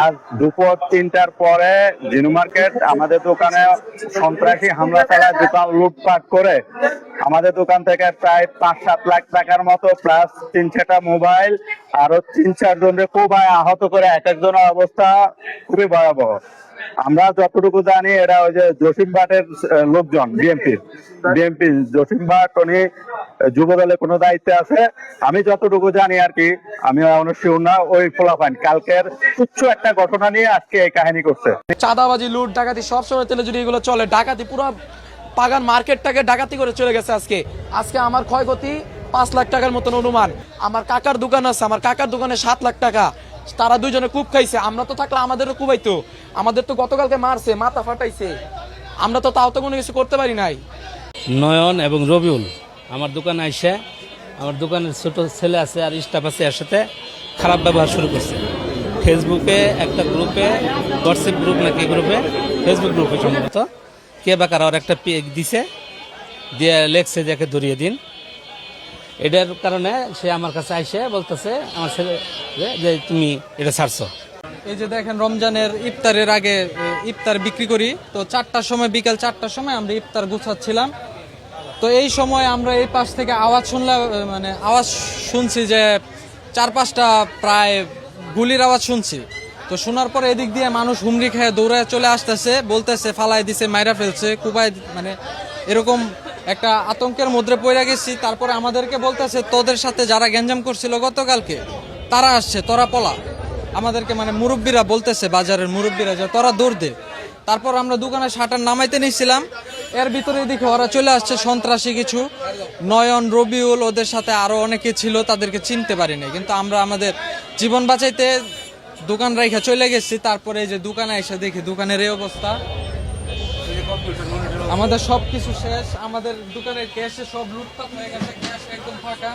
আজ দুপুর 3টার পরে জিনু মার্কেট আমাদের দোকানে সন্ত্রাসী হামলা চালায়, দোকান লুটপাট করে আমাদের দোকান থেকে প্রায় 5-7 লাখ টাকার মতো প্লাস 3-4টা মোবাইল আরো 3-4 জনের খুব আহত করে, এক একজনের অবস্থা খুবই ভয়াবহ। আমরা যতটুকু জানি এরা ওই যে জসিম ভাটের লোকজন, বিএমপি জসিম ভাট উনি যুব দলে কোনো দায়িত্বে আছে, আমি যতটুকু জানি আর কি, আমি অনুশীল না, ওই ফলাফল কালকের তুচ্ছ একটা ঘটনা নিয়ে আজকে এই কাহিনী করছে। চাঁদাবাজি, লুট ডাকাতি সবসময় তেলেজুরি এগুলো চলে, ডাকাতি পুরো পাগান মার্কেটটাকে ডাকাতি করে চলে গেছে। আজকে আমার ক্ষয়ক্ষতি 5 লাখ টাকার মতন অনুমান। আমার কাকার দোকান আছে, আমার কাকার দোকানে 7 লাখ টাকা, তারা দুইজনে কুপ খাইছে। আমরা তো থাকলে আমাদেরও কুবাইতো, আমাদের তো গতকালকে মারছে, মাথা ফাটাইছে, আমরা তো তাও তো কোনো কিছু করতে পারি নাই। নয়ন এবং রবিউল আমার দোকানে আইসে, আমার দোকানের ছোট ছেলে আছে আর স্টাফ আছে, এর সাথে খারাপ ব্যবহার শুরু করছে। ফেসবুকে একটা গ্রুপে, হোয়াটসঅ্যাপ গ্রুপ নাকি গ্রুপে, ফেসবুক গ্রুপে সম্ভবত কে বা কারা একটা পেজ দিছে, দিয়ে লেখছে যে একে ধরিয়ে দিন। এটার কারণে সে আমার কাছে আইসে বলতেছে আমার ছেলে যে তুমি এটা ছাড়ছো। এই যে দেখেন, রমজানের ইফতারের আগে ইফতার বিক্রি করি, তো 4টার সময়, বিকাল 4টার সময় আমরা ইফতার গুছাচ্ছিলাম। তো এই সময় আমরা এই পাশ থেকে আওয়াজ শুনলাম, মানে আওয়াজ শুনছি যে 4-5টা প্রায় গুলির আওয়াজ শুনছি। তো শোনার পরে এদিক দিয়ে মানুষ হুমড়ি খেয়ে দৌড়ে চলে আসতেছে, বলতেছে ফালাই দিছে, মাইরা ফেলছে, কুবাই, মানে এরকম একটা আতঙ্কের মধ্যে পড়ে গেছি। তারপরে আমাদেরকে বলতেছে তোদের সাথে যারা গ্যাঞ্জাম করছিল গতকালকে তারা আসছে, তোরা পলা। আমাদেরকে মানে মুরব্বীরা বলতেছে, বাজারের মুরব্বীরা, যে তোরা দৌড় দে। তারপর আমরা দোকানে শাটার নামাইতে নিয়েছিলাম, এর ভিতরে দিকে ওরা চলে আসছে সন্ত্রাসী কিছু, নয়ন, রবিউল, ওদের সাথে আরো অনেকে ছিল, তাদেরকে চিনতে পারিনি, কিন্তু আমরা আমাদের জীবন বাঁচাইতে দোকান রাইখা চলে গেছি। তারপরে এই যে দোকানে এসে দেখি দোকানের এই অবস্থা, আমাদের সবকিছু শেষ, আমাদের দোকানের ক্যাশে সব লুটপাট হয়ে গেছে, ক্যাশ একদম ফাঁকা,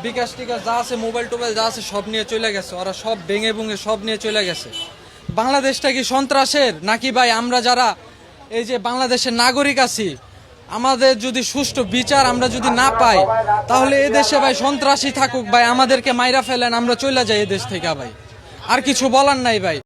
বিকাশ টিকাশ যা আছে, মোবাইল টোবাইল যা আছে সব নিয়ে চলে গেছে, ওরা সব ভেঙে ভুঙে সব নিয়ে চলে গেছে। বাংলাদেশটা কি সন্ত্রাসের নাকি ভাই? আমরা যারা এই যে বাংলাদেশের নাগরিক আছি, আমাদের যদি সুষ্ঠু বিচার আমরা যদি না পাই, তাহলে এ দেশে ভাই সন্ত্রাসী থাকুক ভাই, আমাদেরকে মাইরা ফেলেন, আমরা চলে যাই এ দেশ থেকে ভাই, আর কিছু বলার নাই ভাই।